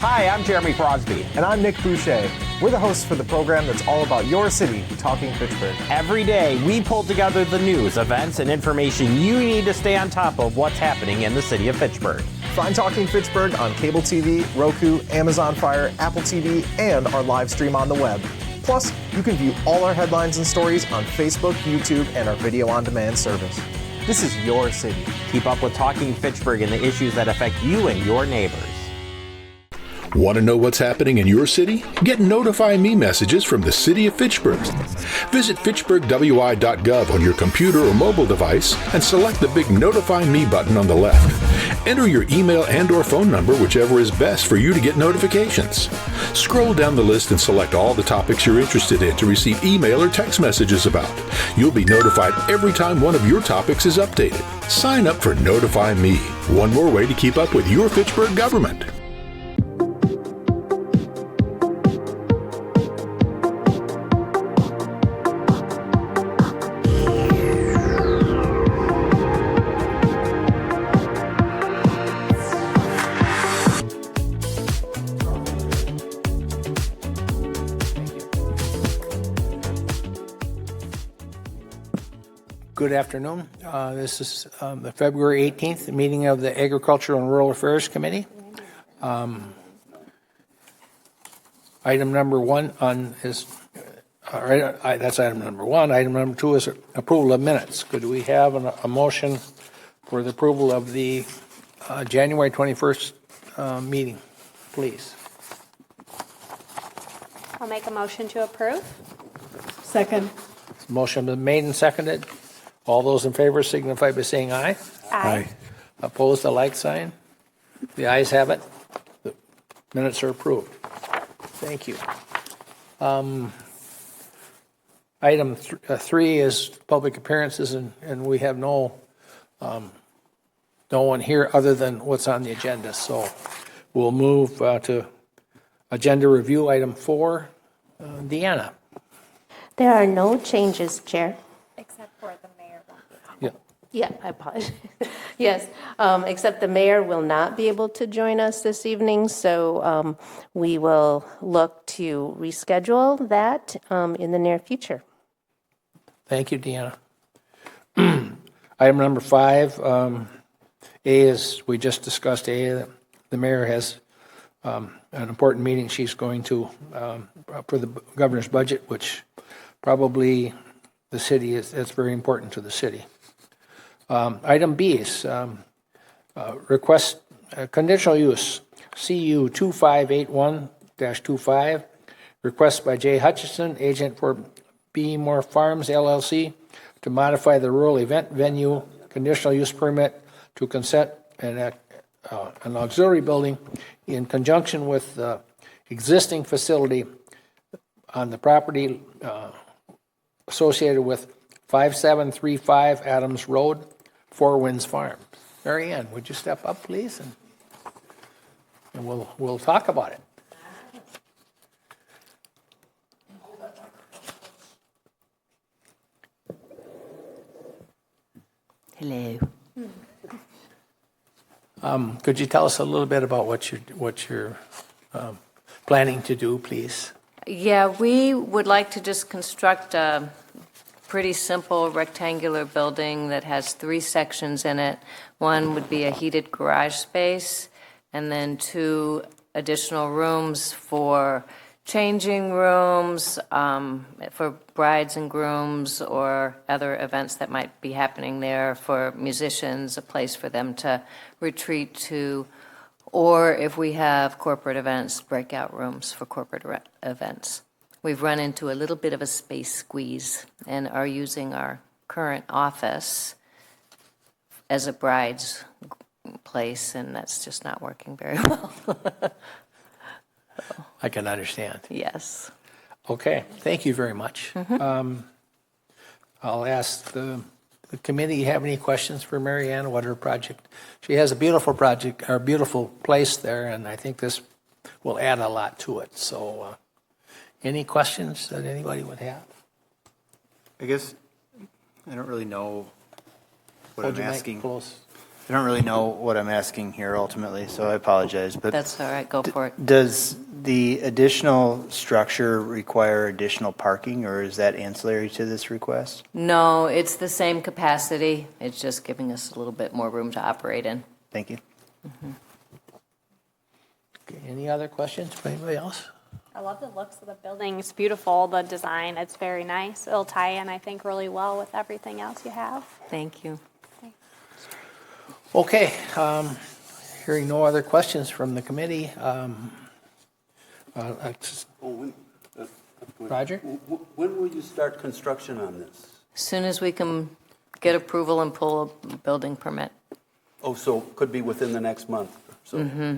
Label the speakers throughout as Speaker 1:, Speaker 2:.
Speaker 1: Hi, I'm Jeremy Crosby.
Speaker 2: And I'm Nick Boucher. We're the hosts for the program that's all about your city, Talking Fitchburg.
Speaker 1: Every day, we pull together the news, events, and information you need to stay on top of what's happening in the city of Fitchburg.
Speaker 2: Find Talking Fitchburg on cable TV, Roku, Amazon Fire, Apple TV, and our live stream on the web. Plus, you can view all our headlines and stories on Facebook, YouTube, and our video on demand service. This is your city.
Speaker 1: Keep up with Talking Fitchburg and the issues that affect you and your neighbors.
Speaker 3: Want to know what's happening in your city? Get Notify Me messages from the City of Fitchburg. Visit fitchburgwi.gov on your computer or mobile device and select the big Notify Me button on the left. Enter your email and/or phone number, whichever is best for you to get notifications. Scroll down the list and select all the topics you're interested in to receive email or text messages about. You'll be notified every time one of your topics is updated. Sign up for Notify Me, one more way to keep up with your Fitchburg government.
Speaker 4: Good afternoon. This is the February 18th meeting of the Agricultural and Rural Affairs Committee. Item number one is, that's item number one. Item number two is approval of minutes. Could we have a motion for the approval of the January 21st meeting, please?
Speaker 5: I'll make a motion to approve.
Speaker 6: Second.
Speaker 4: Motion been made and seconded. All those in favor signify by saying aye.
Speaker 5: Aye.
Speaker 4: Opposed, the like sign. The ayes have it. The minutes are approved. Thank you. Item three is public appearances, and we have no one here other than what's on the agenda. So we'll move to agenda review, item 4. Deanna.
Speaker 7: There are no changes, Chair.
Speaker 5: Except for the mayor.
Speaker 4: Yeah.
Speaker 7: Yeah, I apologize. Yes, except the mayor will not be able to join us this evening, so we will look to reschedule that in the near future.
Speaker 4: Thank you, Deanna. Item number 5, A is, we just discussed A, the mayor has an important meeting she's going to for the governor's budget, which probably the city that's very important to the city. Item B is request conditional use CU 2581-25, request by Jay Hutchison, agent for B More Farms LLC, to modify the rural event venue conditional use permit to consent an auxiliary building in conjunction with the existing facility on the property associated with 5735 Adams Road, Four Winds Farm. Mary Ann, would you step up, please? And we'll talk about it.
Speaker 7: Hello.
Speaker 4: Could you tell us a little bit about what you're planning to do, please?
Speaker 6: Yeah, we would like to just construct a pretty simple rectangular building that has 3 sections in it. One would be a heated garage space, and then 2 additional rooms for changing rooms, for brides and grooms or other events that might be happening there, for musicians, a place for them to retreat to, or if we have corporate events, breakout rooms for corporate events. We've run into a little bit of a space squeeze and are using our current office as a bride's place, and that's just not working very well.
Speaker 4: I can understand.
Speaker 6: Yes.
Speaker 4: Okay, thank you very much. I'll ask the committee, you have any questions for Mary Ann? What her project? She has a beautiful project, or beautiful place there, and I think this will add a lot to it. So any questions that anybody would have?
Speaker 8: I guess I don't really know what I'm asking.
Speaker 4: Close.
Speaker 8: I don't really know what I'm asking here ultimately, so I apologize. But
Speaker 6: That's all right, go for it.
Speaker 8: does the additional structure require additional parking, or is that ancillary to this request?
Speaker 6: No, it's the same capacity. It's just giving us a little bit more room to operate in.
Speaker 8: Thank you.
Speaker 4: Okay, any other questions from anybody else?
Speaker 5: I love the looks of the building. It's beautiful, the design. It's very nice. It'll tie in, I think, really well with everything else you have.
Speaker 6: Thank you.
Speaker 4: Okay, hearing no other questions from the committee. Roger?
Speaker 9: When will you start construction on this?
Speaker 6: As soon as we can get approval and pull a building permit.
Speaker 9: Oh, so could be within the next month. So.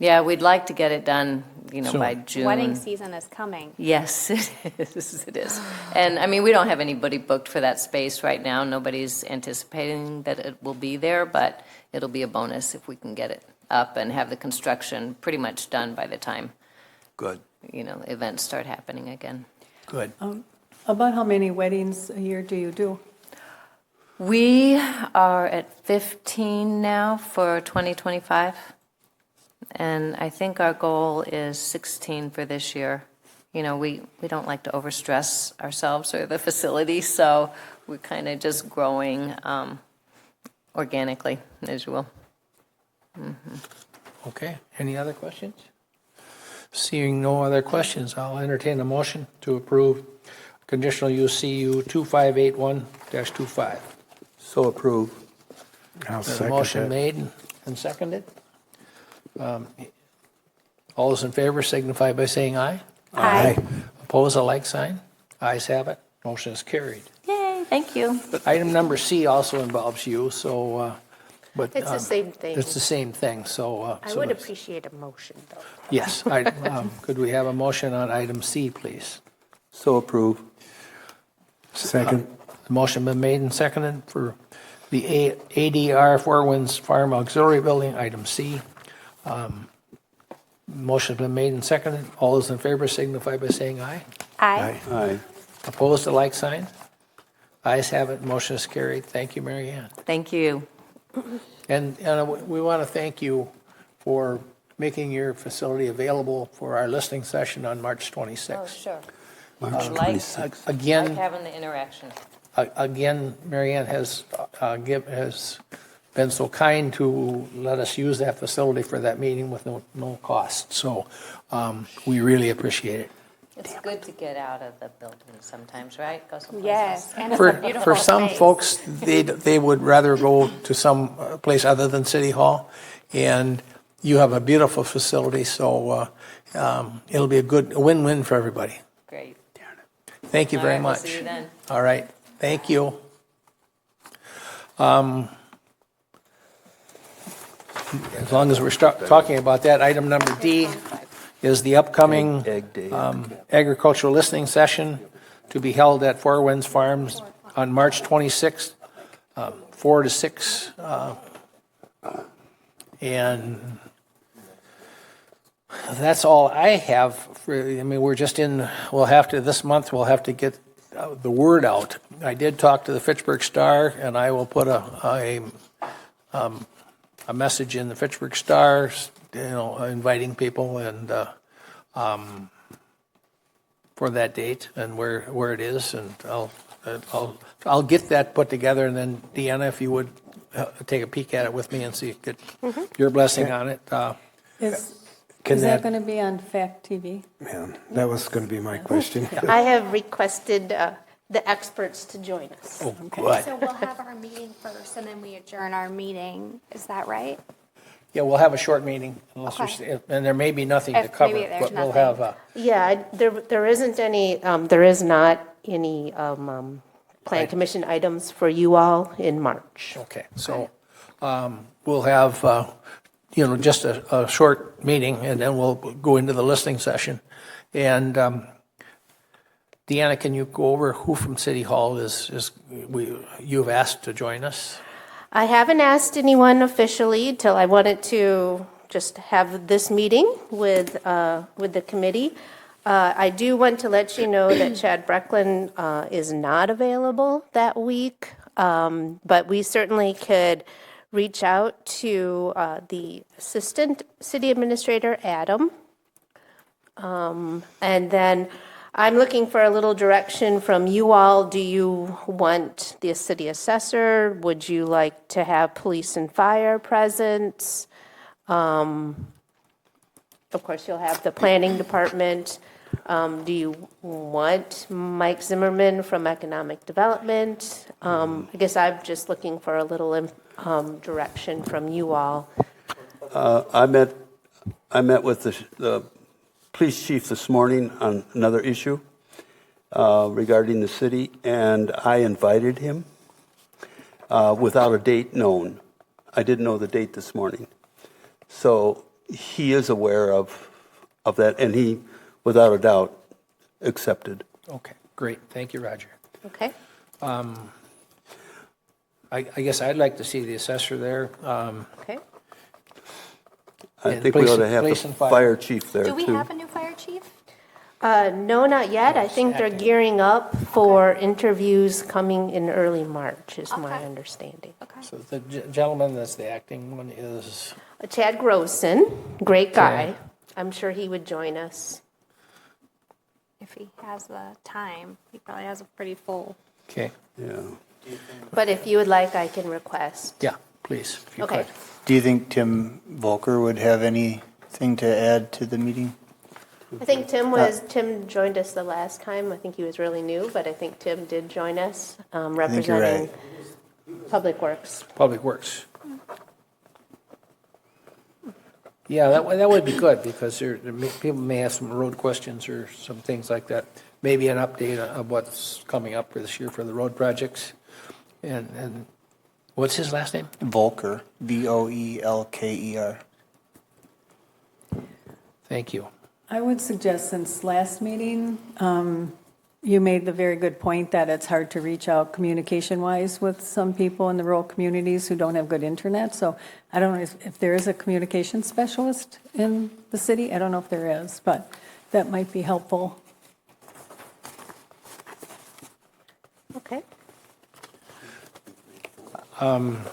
Speaker 6: Yeah, we'd like to get it done, by June.
Speaker 5: Wedding season is coming.
Speaker 6: Yes, it is. It is. And I mean, we don't have anybody booked for that space right now. Nobody's anticipating that it will be there, but it'll be a bonus if we can get it up and have the construction pretty much done by the time,
Speaker 9: Good.
Speaker 6: Events start happening again.
Speaker 4: Good.
Speaker 10: About how many weddings a year do you do?
Speaker 6: We are at 15 now for 2025. And I think our goal is 16 for this year. We don't like to overstress ourselves or the facility, so we're kind of just growing organically, as you will.
Speaker 4: Okay, any other questions? Seeing no other questions, I'll entertain a motion to approve conditional use CU 2581-25.
Speaker 9: So approve.
Speaker 11: I'll
Speaker 4: There's a
Speaker 11: second
Speaker 4: motion
Speaker 11: that.
Speaker 4: made and seconded. All those in favor signify by saying aye.
Speaker 5: Aye.
Speaker 4: Oppose a like sign. Ayes have it. Motion is carried.
Speaker 6: Yay, thank you.
Speaker 4: Item number C also involves you, so, but.
Speaker 7: It's the same thing.
Speaker 4: It's the same thing, so.
Speaker 7: I would appreciate a motion, though.
Speaker 4: Yes, could we have a motion on item C, please?
Speaker 9: So approve.
Speaker 11: Second.
Speaker 4: The motion been made and seconded for the ADR Four Winds Farm Auxiliary Building, item C. Motion's been made and seconded. All those in favor signify by saying aye.
Speaker 5: Aye.
Speaker 9: Aye.
Speaker 4: Opposed, a like sign. Ayes have it. Motion is carried. Thank you, Mary Ann.
Speaker 6: Thank you.
Speaker 4: And we want to thank you for making your facility available for our listening session on March 26th.
Speaker 6: Oh, sure.
Speaker 9: March
Speaker 6: I like
Speaker 9: 26th.
Speaker 4: Again,
Speaker 6: having the interaction.
Speaker 4: Mary Ann has been so kind to let us use that facility for that meeting with no cost. So we really appreciate it.
Speaker 6: It's good to get out of the building sometimes, right? Go someplace
Speaker 5: Yes,
Speaker 6: else.
Speaker 5: and it's a beautiful
Speaker 4: For some
Speaker 5: space.
Speaker 4: folks, they would rather go to some place other than City Hall, and you have a beautiful facility, so it'll be a win-win for everybody.
Speaker 6: Great.
Speaker 4: Thank you
Speaker 6: All
Speaker 4: very
Speaker 6: right, we'll
Speaker 4: much.
Speaker 6: see you then.
Speaker 4: All right, thank you. As long as we're talking about that, item number D is the upcoming
Speaker 9: Egg Day.
Speaker 4: agricultural listening session to be held at Four Winds Farms on March 26th, 4 to 6. And that's all I have. We're just this month we'll have to get the word out. I did talk to the Fitchburg Star, and I will put a message in the Fitchburg Star, inviting people and for that date and where it is, and I'll get that put together, and then Deanna, if you would take a peek at it with me and see, get your blessing on it.
Speaker 10: Is
Speaker 11: Can
Speaker 10: that
Speaker 11: that,
Speaker 10: going to be on FACTv?
Speaker 11: man, that was going to be my question.
Speaker 7: I have requested the experts to join us.
Speaker 4: Oh, good.
Speaker 5: So we'll have our meeting first, and then we adjourn our meeting. Is that right?
Speaker 4: Yeah, we'll have a short meeting,
Speaker 5: Okay.
Speaker 4: and there may be nothing to
Speaker 5: If
Speaker 4: cover,
Speaker 5: maybe there's
Speaker 4: but we'll
Speaker 5: nothing.
Speaker 4: have.
Speaker 7: Yeah, there isn't any, there is not any Plan Commission items for you all in March.
Speaker 4: Okay, so we'll have, just a short meeting, and then we'll go into the listening session. And Deanna, can you go over who from City Hall you've asked to join us?
Speaker 7: I haven't asked anyone officially till I wanted to just have this meeting with the committee. I do want to let you know that Chad Brecklin is not available that week, but we certainly could reach out to the Assistant City Administrator, Adam. And then I'm looking for a little direction from you all. Do you want the city assessor? Would you like to have police and fire present? Of course, you'll have the planning department. Do you want Mike Zimmerman from economic development? I guess I'm just looking for a little direction from you all.
Speaker 9: I met with the police chief this morning on another issue regarding the city, and I invited him without a date known. I didn't know the date this morning. So he is aware of that, and he, without a doubt, accepted.
Speaker 4: Okay, great. Thank you, Roger.
Speaker 7: Okay.
Speaker 4: I guess I'd like to see the assessor there.
Speaker 7: Okay.
Speaker 9: I
Speaker 4: And
Speaker 9: think we ought to
Speaker 4: police-
Speaker 9: have
Speaker 4: police
Speaker 9: the
Speaker 4: and fire.
Speaker 9: fire chief there,
Speaker 5: Do we
Speaker 9: too.
Speaker 5: have a new fire chief?
Speaker 7: No, not yet. I think they're gearing up for interviews coming in early March, is my
Speaker 5: Okay.
Speaker 7: understanding.
Speaker 5: Okay.
Speaker 4: So the gentleman that's the acting one is,
Speaker 7: Chad Grossen, great guy.
Speaker 4: Okay.
Speaker 7: I'm sure he would join us.
Speaker 5: If he has the time, he probably has a pretty full.
Speaker 4: okay,
Speaker 9: Yeah.
Speaker 7: But if you would like, I can request.
Speaker 4: yeah, please, if you
Speaker 7: Okay.
Speaker 4: could.
Speaker 8: Do you think Tim Volker would have anything to add to the meeting?
Speaker 7: I think Tim joined us the last time. I think he was really new, but I think Tim did join us,
Speaker 8: think you're
Speaker 7: representing Public Works.
Speaker 4: Public Works. Yeah, that would be good, because people may have some road questions or some things like that. Maybe an update of what's coming up for this year for the road projects. And what's his last name?
Speaker 8: Volker, Voelker.
Speaker 4: Thank you.
Speaker 10: I would suggest, since last meeting, you made the very good point that it's hard to reach out communication-wise with some people in the rural communities who don't have good internet. So I don't know if there is a communication specialist in the city. I don't know if there is, but that might be helpful.
Speaker 7: Okay.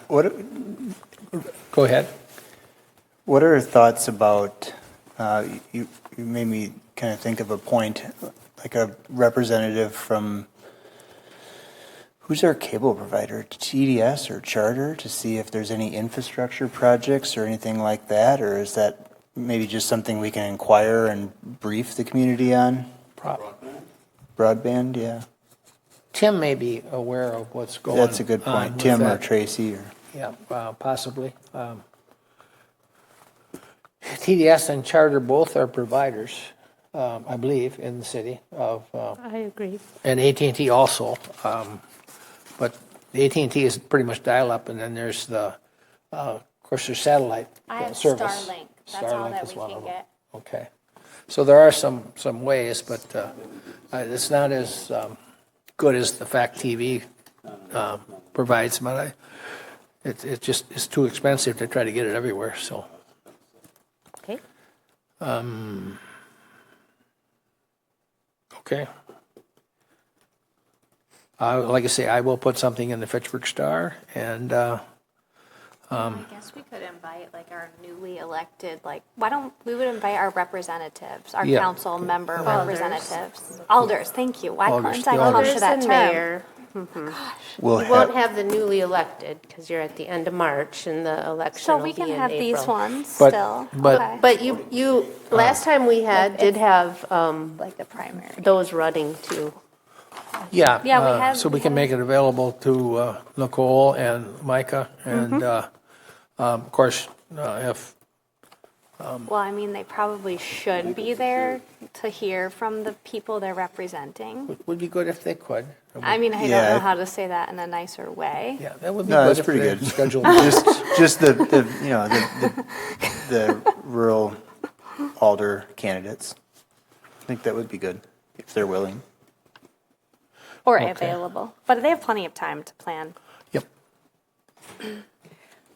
Speaker 8: What
Speaker 4: Go ahead.
Speaker 8: What are your thoughts about, you made me kind of think of a point, like a representative from, who's our cable provider, TDS or Charter, to see if there's any infrastructure projects or anything like that? Or is that maybe just something we can inquire and brief the community on? Broadband, yeah.
Speaker 4: Tim may be aware of what's going on.
Speaker 8: That's a good
Speaker 4: with
Speaker 8: point. Tim or
Speaker 4: that.
Speaker 8: Tracy or.
Speaker 4: Yeah, possibly. TDS and Charter both are providers, I believe, in the city of,
Speaker 7: I agree.
Speaker 4: and AT&T also. But the AT&T is pretty much dial-up, and then there's the, of course, there's satellite
Speaker 5: I have
Speaker 4: service.
Speaker 5: Starlink. That's all that
Speaker 4: is
Speaker 5: we
Speaker 4: one
Speaker 5: can
Speaker 4: of them.
Speaker 5: get.
Speaker 4: Okay. So there are some ways, but it's not as good as the FACTv provides, but it's too expensive to try to get it everywhere, so.
Speaker 7: Okay.
Speaker 4: Okay. Like I say, I will put something in the Fitchburg Star, and
Speaker 5: I guess we could invite like our newly elected, why don't we would invite our representatives, our
Speaker 4: Yeah.
Speaker 5: council member
Speaker 7: Alders.
Speaker 5: representatives. Alders, thank you. Why
Speaker 4: Alders,
Speaker 5: couldn't I
Speaker 4: the
Speaker 5: come
Speaker 4: alders.
Speaker 5: to that
Speaker 7: and
Speaker 5: term?
Speaker 7: mayor.
Speaker 8: We'll
Speaker 7: You won't have the newly elected because you're at the end of March and the election
Speaker 5: So
Speaker 7: will
Speaker 5: we
Speaker 7: be
Speaker 5: can
Speaker 7: in
Speaker 5: have these
Speaker 7: April.
Speaker 5: ones
Speaker 4: But-
Speaker 5: still.
Speaker 4: but-
Speaker 5: Okay.
Speaker 7: But you last time we did have
Speaker 5: Like the primary.
Speaker 7: those running too.
Speaker 4: yeah.
Speaker 5: Yeah, we had-
Speaker 4: So we
Speaker 5: we
Speaker 4: can
Speaker 5: had-
Speaker 4: make it available to Nicole and Micah, and of course, if,
Speaker 5: Well, I mean, they probably should be there to hear from the people they're representing.
Speaker 4: would be good if they could.
Speaker 5: I mean, I don't
Speaker 8: Yeah.
Speaker 5: know how to say that in a nicer way.
Speaker 4: Yeah, that would be
Speaker 8: No,
Speaker 4: good
Speaker 8: that's
Speaker 4: if
Speaker 8: pretty
Speaker 4: they
Speaker 8: good.
Speaker 4: scheduled.
Speaker 8: Just the rural alder candidates. I think that would be good if they're willing.
Speaker 5: Or
Speaker 4: Okay.
Speaker 5: available. But they have plenty of time to plan.
Speaker 4: Yep.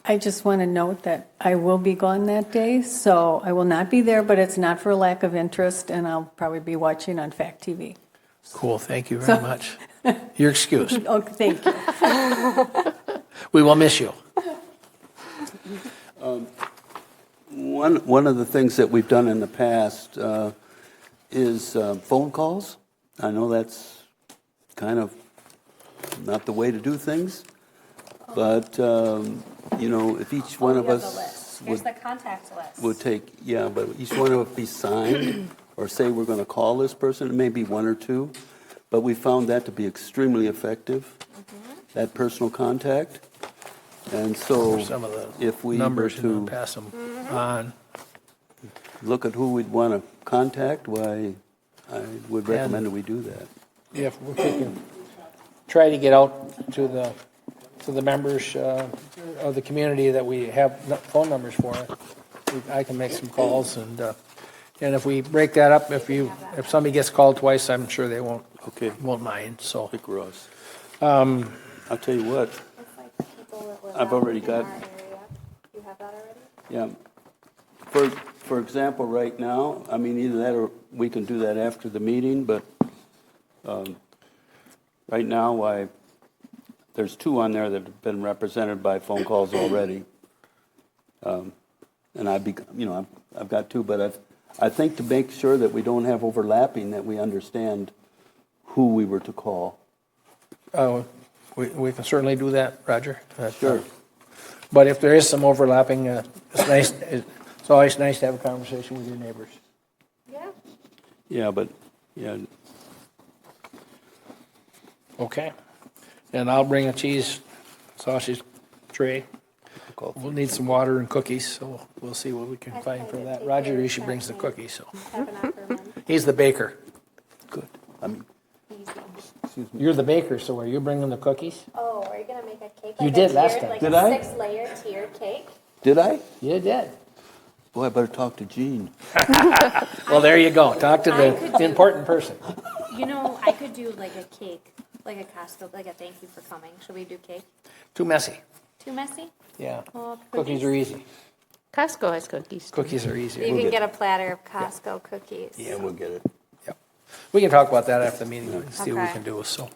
Speaker 10: I just want to note that I will be gone that day, so I will not be there, but it's not for lack of interest, and I'll probably be watching on FACTv.
Speaker 4: Cool, thank you very much. You're excused.
Speaker 10: Oh, thank you.
Speaker 4: We will miss you.
Speaker 9: One of the things that we've done in the past is phone calls. I know that's kind of not the way to do things, but if each one of us
Speaker 5: Here's the contact list.
Speaker 9: would take, but each one of us be signed or say we're going to call this person, it may be one or two, but we found that to be extremely effective, that personal contact. And so
Speaker 4: Some of the
Speaker 9: if we were
Speaker 4: numbers and
Speaker 9: to
Speaker 4: pass them on.
Speaker 9: look at who we'd want to contact, why, I would recommend that we do that.
Speaker 4: If we can try to get out to the members of the community that we have phone numbers for, I can make some calls, and if we break that up, if somebody gets called twice, I'm sure they won't mind. So
Speaker 9: Pick Russ. I'll tell you what, I've already got.
Speaker 5: You have that already?
Speaker 9: Yeah. For example, right now, I mean, either that or we can do that after the meeting, but right now, there's two on there that have been represented by phone calls already. And I've got two, but I think to make sure that we don't have overlapping, that we understand who we were to call.
Speaker 4: we can certainly do that, Roger.
Speaker 9: Sure.
Speaker 4: But if there is some overlapping, it's nice. It's always nice to have a conversation with your neighbors.
Speaker 5: Yeah.
Speaker 9: Yeah, but
Speaker 4: Okay. And I'll bring a cheese sausage tray. We'll need some water and cookies, so we'll see what we can find for that. Roger usually brings the cookies, so
Speaker 5: Have an Ackerman.
Speaker 4: he's the baker.
Speaker 9: good.
Speaker 5: Easy.
Speaker 4: You're the baker, so are you bringing the cookies?
Speaker 5: Oh, are you gonna make a cake?
Speaker 4: You
Speaker 5: Like
Speaker 4: did
Speaker 5: a
Speaker 4: last
Speaker 5: tiered-
Speaker 4: time.
Speaker 5: Like
Speaker 9: Did
Speaker 5: a
Speaker 9: I?
Speaker 5: 6-layer tiered cake?
Speaker 9: Did I?
Speaker 4: You did.
Speaker 9: Boy, I better talk to Gene.
Speaker 4: Well, there you go. Talk to the important person.
Speaker 5: You know, I could do like a cake, like a Costco, like a thank you for coming. Should we do cake?
Speaker 4: Too messy.
Speaker 5: Too messy?
Speaker 4: Yeah.
Speaker 5: Oh,
Speaker 4: Cookies are easy.
Speaker 7: Costco has cookies.
Speaker 4: Cookies are easy.
Speaker 5: You can get a platter of Costco cookies.
Speaker 9: Yeah, we'll get it.
Speaker 4: Yep. We can talk about that after the meeting and see what we
Speaker 5: Okay.
Speaker 4: can do. So,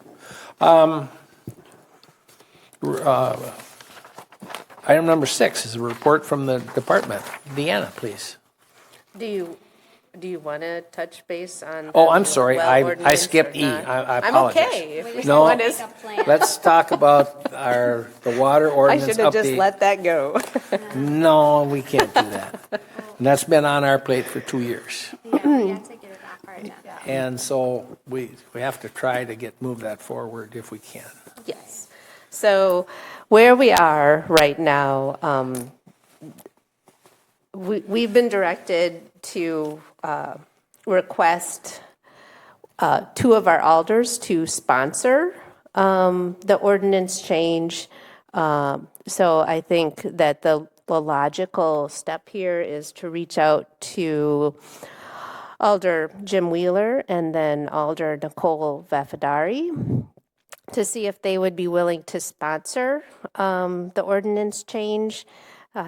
Speaker 4: item number 6 is a report from the department. Deanna, please.
Speaker 7: Do you want to touch base on?
Speaker 4: Oh,
Speaker 7: the
Speaker 4: I'm sorry.
Speaker 7: well
Speaker 4: I
Speaker 7: ordinance
Speaker 4: skipped
Speaker 7: or
Speaker 4: E.
Speaker 7: not?
Speaker 4: I
Speaker 7: I'm
Speaker 4: apologize.
Speaker 7: okay. If you
Speaker 4: No.
Speaker 7: want to-
Speaker 5: Make a plan.
Speaker 4: Let's talk about the water
Speaker 7: I
Speaker 4: ordinance
Speaker 7: should have just
Speaker 4: update.
Speaker 7: let that go.
Speaker 4: No, we can't do that. And that's been on our plate for 2 years.
Speaker 5: Yeah, we have to get it off our agenda.
Speaker 4: And so we have to try to move that forward if we can.
Speaker 7: Yes. So where we are right now, we've been directed to request 2 of our alders to sponsor the ordinance change. So I think that the logical step here is to reach out to Alder Jim Wheeler and then Alder Nicole Vaffadari to see if they would be willing to sponsor the ordinance change.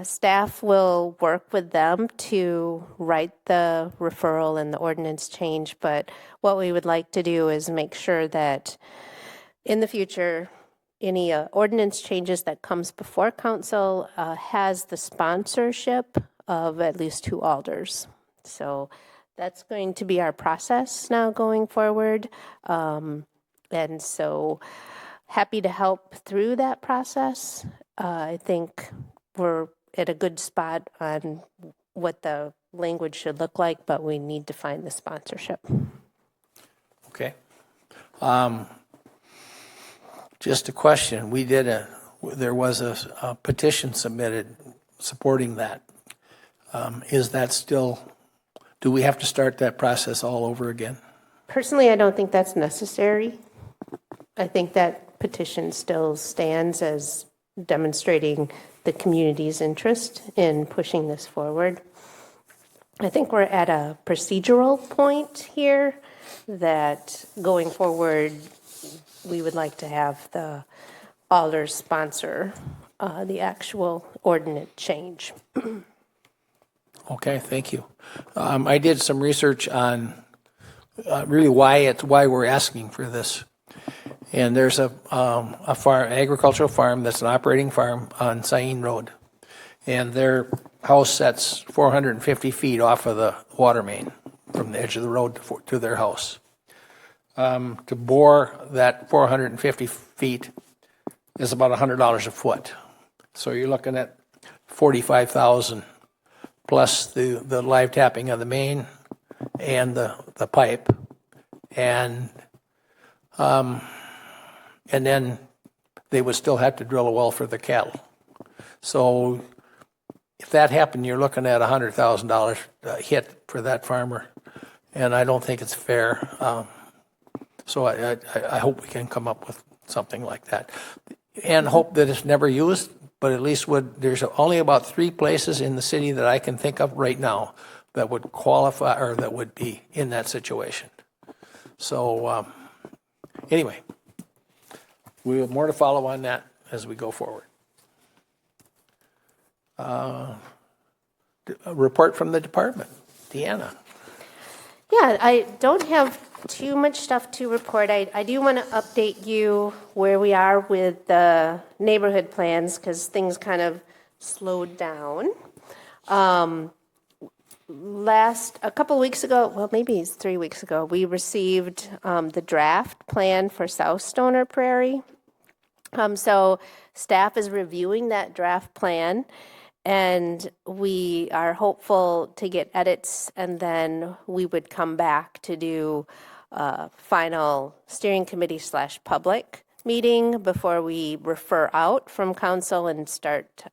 Speaker 7: Staff will work with them to write the referral and the ordinance change, but what we would like to do is make sure that in the future, any ordinance changes that comes before council has the sponsorship of at least 2 alders. So that's going to be our process now going forward. And so happy to help through that process. I think we're at a good spot on what the language should look like, but we need to find the sponsorship.
Speaker 4: Okay. Just a question. There was a petition submitted supporting that. Is that still, do we have to start that process all over again?
Speaker 7: Personally, I don't think that's necessary. I think that petition still stands as demonstrating the community's interest in pushing this forward. I think we're at a procedural point here that going forward, we would like to have the alders sponsor the actual ordinance change.
Speaker 4: Okay, thank you. I did some research on really why we're asking for this. And there's a agricultural farm that's an operating farm on Sain Road. and their house sets 450 feet off of the water main from the edge of the road to their house. To bore that 450 feet is about $100 a foot. So you're looking at $45,000 plus the live tapping of the main and the pipe, and then they would still have to drill a well for the cattle. So if that happened, you're looking at $100,000 hit for that farmer, and I don't think it's fair. So I hope we can come up with something like that, and hope that it's never used. But at least there's only about 3 places in the city that I can think of right now that would qualify or that would be in that situation. So anyway, we have more to follow on that as we go forward. A report from the department. Deanna.
Speaker 7: Yeah, I don't have too much stuff to report. I do want to update you where we are with the neighborhood plans because things kind of slowed down. A couple weeks ago, well, maybe it's 3 weeks ago, we received the draft plan for South Stoner Prairie. So staff is reviewing that draft plan, and we are hopeful to get edits, and then we would come back to do a final steering committee / public meeting before we refer out from council and start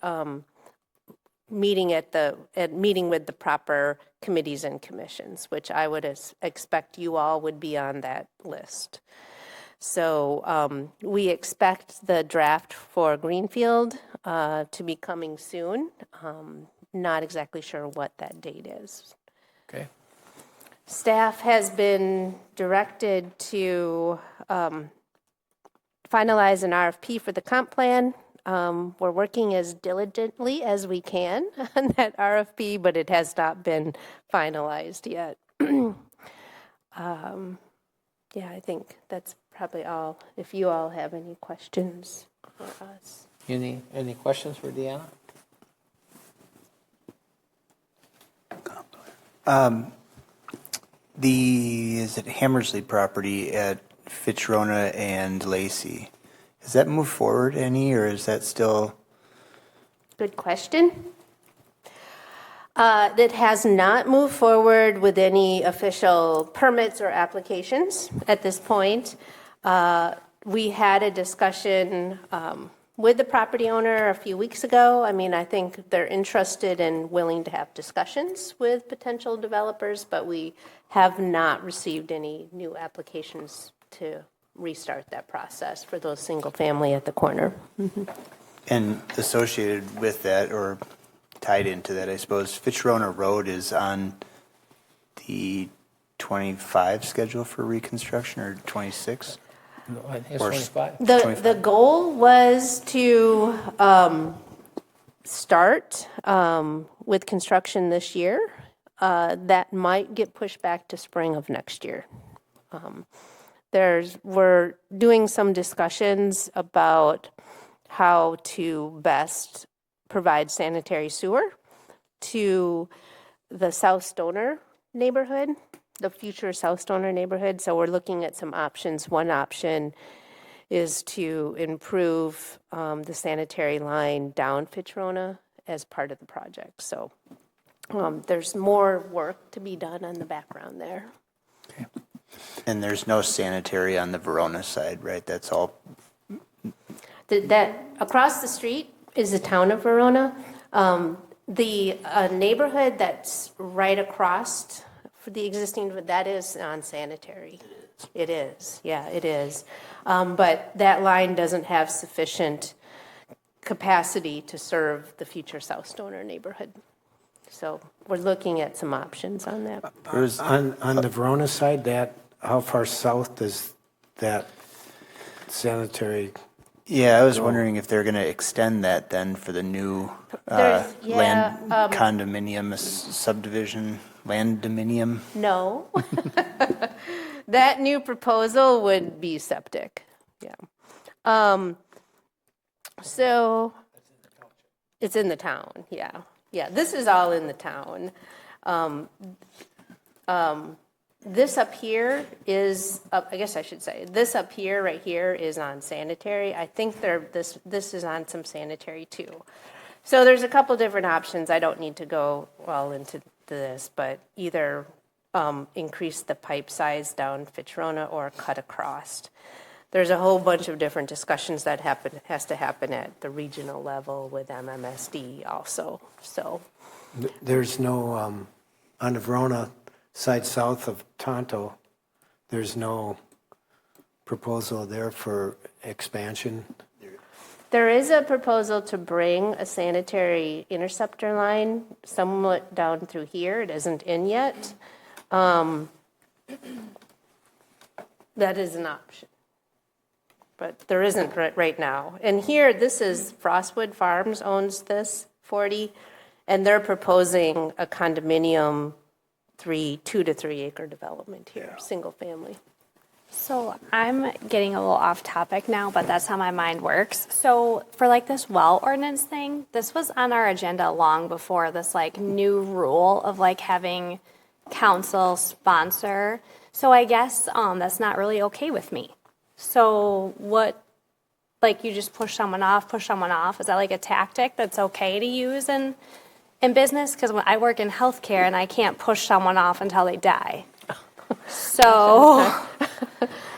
Speaker 7: meeting with the proper committees and commissions, which I would expect you all would be on that list. So we expect the draft for Greenfield to be coming soon. Not exactly sure what that date is.
Speaker 4: Okay.
Speaker 7: Staff has been directed to finalize an RFP for the comp plan. We're working as diligently as we can on that RFP, but it has not been finalized yet. Yeah, I think that's probably all. If you all have any questions for us.
Speaker 4: Any questions for Deanna?
Speaker 8: Is it Hammersley property at Fitchrona and Lacey? Has that moved forward any, or is that still?
Speaker 7: Good question. That has not moved forward with any official permits or applications at this point. We had a discussion with the property owner a few weeks ago. I mean, I think they're interested and willing to have discussions with potential developers, but we have not received any new applications to restart that process for those single family at the corner. Mm-hmm.
Speaker 8: And associated with that, or tied into that, I suppose, Fitchrona Road is on the 25 schedule for reconstruction, or 26?
Speaker 4: No, I think it's 25.
Speaker 7: The goal was to start with construction this year. That might get pushed back to spring of next year. We're doing some discussions about how to best provide sanitary sewer to the South Stoner neighborhood, the future South Stoner neighborhood. So we're looking at some options. One option is to improve the sanitary line down Fitchrona as part of the project. So there's more work to be done on the background there.
Speaker 8: Okay. And there's no sanitary on the Verona side, right? That's all.
Speaker 7: That across the street is the town of Verona. The neighborhood that's right across for the existing, that is non-sanitary. It is, yeah, it is. But that line doesn't have sufficient capacity to serve the future South Stoner neighborhood. So we're looking at some options on that.
Speaker 11: On the Verona side, how far south does that sanitary?
Speaker 8: Yeah, I was wondering if they're going to extend that then for the new land condominium subdivision, land-dominium.
Speaker 7: No. That new proposal would be septic. Yeah. So It's in the town, yeah. Yeah, this is all in the town. This up here is, I guess I should say, this up here, right here, is on sanitary. I think this is on some sanitary too. So there's a couple different options. I don't need to go all into this, but either increase the pipe size down Fitchburg or cut across. There's a whole bunch of different discussions that has to happen at the regional level with MMSD also. So
Speaker 11: There's no, on the Verona side south of Tonto, there's no proposal there for expansion?
Speaker 7: there is a proposal to bring a sanitary interceptor line somewhat down through here. It isn't in yet. That is an option. But there isn't right now. And here, this is Frostwood Farms owns this 40, and they're proposing a condominium 2 to 3 acre development here, single family.
Speaker 5: So I'm getting a little off topic now, but that's how my mind works. So for like this well ordinance thing, this was on our agenda long before this like new rule of like having council sponsor. So I guess that's not really okay with me. So what, like you just push someone off? Is that like a tactic that's okay to use in business? Because when I work in healthcare and I can't push someone off until they die. So,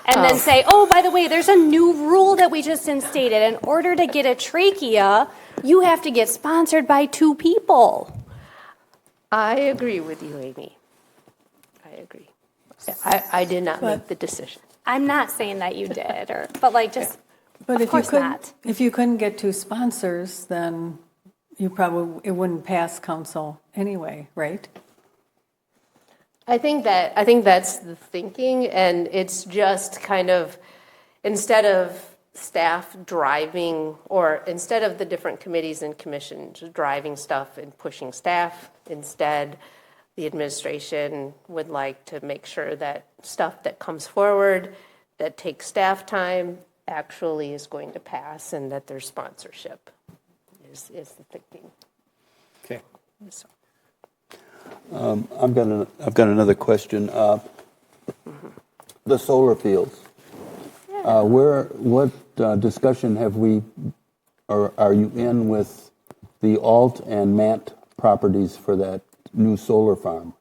Speaker 5: and then say, oh, by the way, there's a new rule that we just instated. In order to get a trachea, you have to get sponsored by 2 people.
Speaker 7: I agree with you, Amy. I agree. I did not make the decision.
Speaker 5: I'm not saying that you did, but like just,
Speaker 10: But
Speaker 5: of course not.
Speaker 10: If you couldn't get 2 sponsors, then it wouldn't pass council anyway, right?
Speaker 7: I think that's the thinking, and it's just kind of, instead of staff driving, or instead of the different committees and commissions driving stuff and pushing staff, instead the administration would like to make sure that stuff that comes forward that takes staff time actually is going to pass, and that there's sponsorship is the thinking.
Speaker 11: Okay.
Speaker 7: So.
Speaker 9: I've got another question. The solar fields. What discussion have we, or are you in with the Alt and Mant properties for that new solar farm?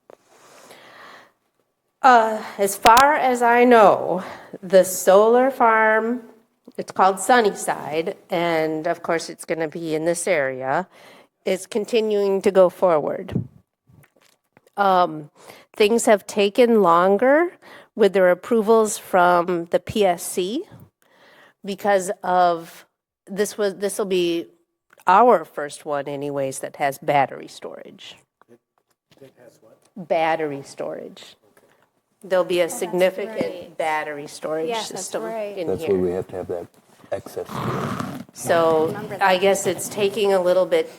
Speaker 7: As far as I know, the solar farm, it's called Sunnyside, and of course it's going to be in this area, is continuing to go forward. Things have taken longer with their approvals from the PSC because of this will be our first one anyways that has battery storage.
Speaker 11: It has what?
Speaker 7: Battery storage. There'll be a significant battery storage system in here.
Speaker 9: That's where we have to have that access.
Speaker 7: So I guess it's taking a little bit.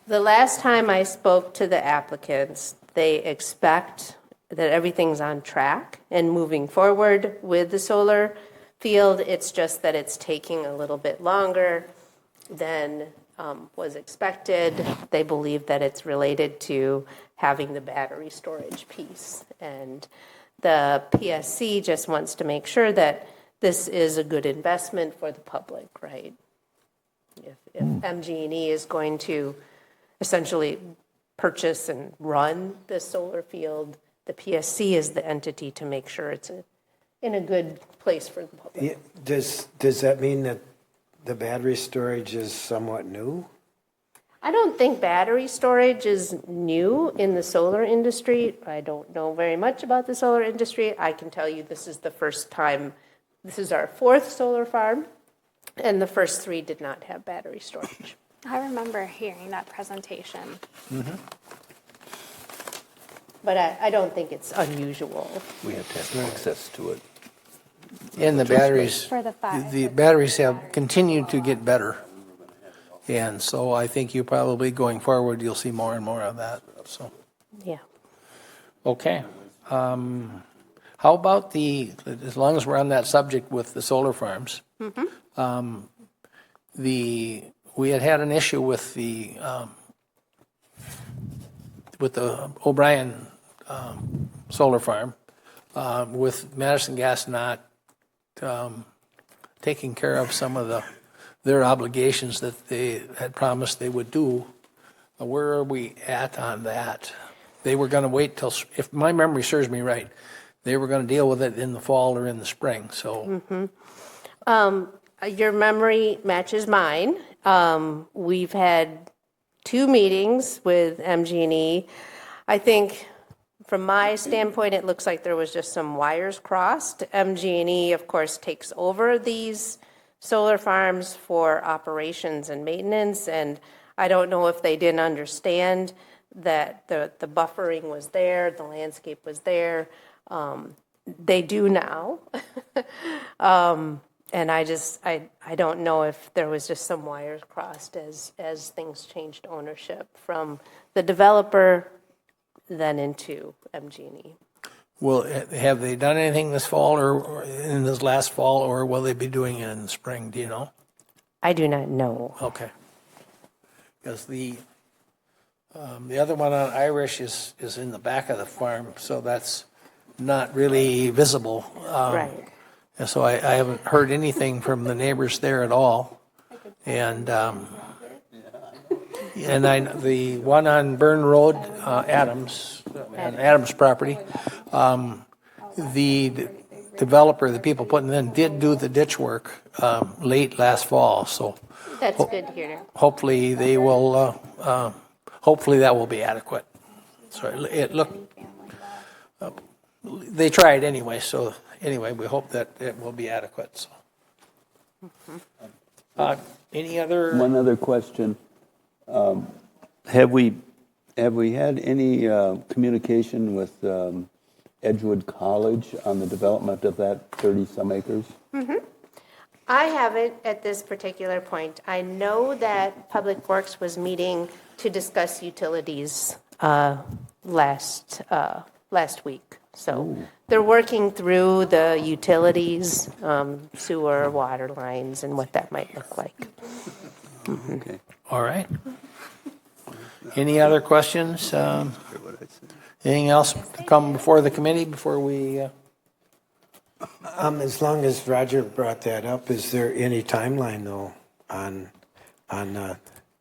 Speaker 7: The last time I spoke to the applicants, they expect that everything's on track and moving forward with the solar field. It's just that it's taking a little bit longer than was expected. They believe that it's related to having the battery storage piece. And the PSC just wants to make sure that this is a good investment for the public, right? If MG&E is going to essentially purchase and run the solar field, the PSC is the entity to make sure it's in a good place for the public.
Speaker 11: Yeah, does that mean that the battery storage is somewhat new?
Speaker 7: I don't think battery storage is new in the solar industry. I don't know very much about the solar industry. I can tell you this is the first time, this is our 4th solar farm, and the first 3 did not have battery storage.
Speaker 5: I remember hearing that presentation.
Speaker 9: Mm-hmm.
Speaker 7: But I don't think it's unusual.
Speaker 9: We have to have access to it.
Speaker 4: And the batteries,
Speaker 5: For the 5.
Speaker 4: the batteries have continued to get better. And so I think you probably going forward, you'll see more and more of that, so.
Speaker 7: Yeah.
Speaker 4: Okay. How about as long as we're on that subject with the solar farms, we had an issue with the O'Brien solar farm, with Madison Gas not taking care of some of their obligations that they had promised they would do. Where are we at on that? They were going to wait till, if my memory serves me right, they were going to deal with it in the fall or in the spring. So,
Speaker 7: Your memory matches mine. We've had 2 meetings with MG&E. I think from my standpoint, it looks like there was just some wires crossed. MG&E, of course, takes over these solar farms for operations and maintenance, and I don't know if they didn't understand that the buffering was there, the landscape was there. They do now. And I don't know if there was just some wires crossed as things changed ownership from the developer then into MG&E.
Speaker 4: well, have they done anything this fall or in this last fall, or will they be doing it in the spring? Do you know?
Speaker 7: I do not know.
Speaker 4: Okay. Because the other one on Irish is in the back of the farm, so that's not really visible.
Speaker 7: Right.
Speaker 4: And so I haven't heard anything from the neighbors there at all. And the one on Burn Road, Adams property, the developer, the people putting it in, did do the ditch work late last fall. So
Speaker 7: That's good to hear.
Speaker 4: hopefully they will. Hopefully that will be adequate. So it looked. They tried anyway. So anyway, we hope that it will be adequate. So. Any other?
Speaker 9: One other question. Have we had any communication with Edgewood College on the development of that 30-some acres?
Speaker 7: I haven't at this particular point. I know that Public Works was meeting to discuss utilities last week. So they're working through the utilities, sewer, water lines, and what that might look like.
Speaker 9: Okay.
Speaker 4: All right. Any other questions? Anything else to come before the committee before we?
Speaker 11: As long as Roger brought that up, is there any timeline though on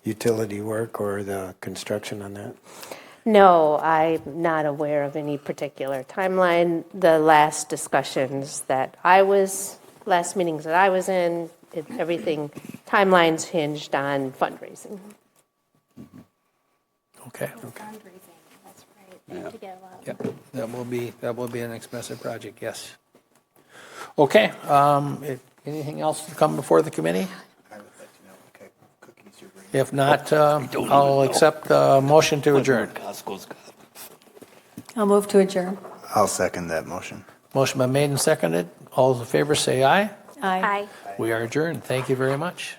Speaker 11: utility work or the construction on that?
Speaker 7: No, I'm not aware of any particular timeline. The last meetings that I was in, everything, timelines hinged on fundraising.
Speaker 4: Okay.
Speaker 5: Fundraising, that's right. They have to get a lot.
Speaker 4: Yep. That will be an expensive project. Yes. Okay. Anything else to come before the committee? If not, I'll accept a motion to adjourn.
Speaker 10: I'll move to adjourn.
Speaker 8: I'll second that motion.
Speaker 4: Motion been made and seconded. All those in favor say aye.
Speaker 10: Aye.
Speaker 5: Aye.
Speaker 4: We are adjourned. Thank you very much.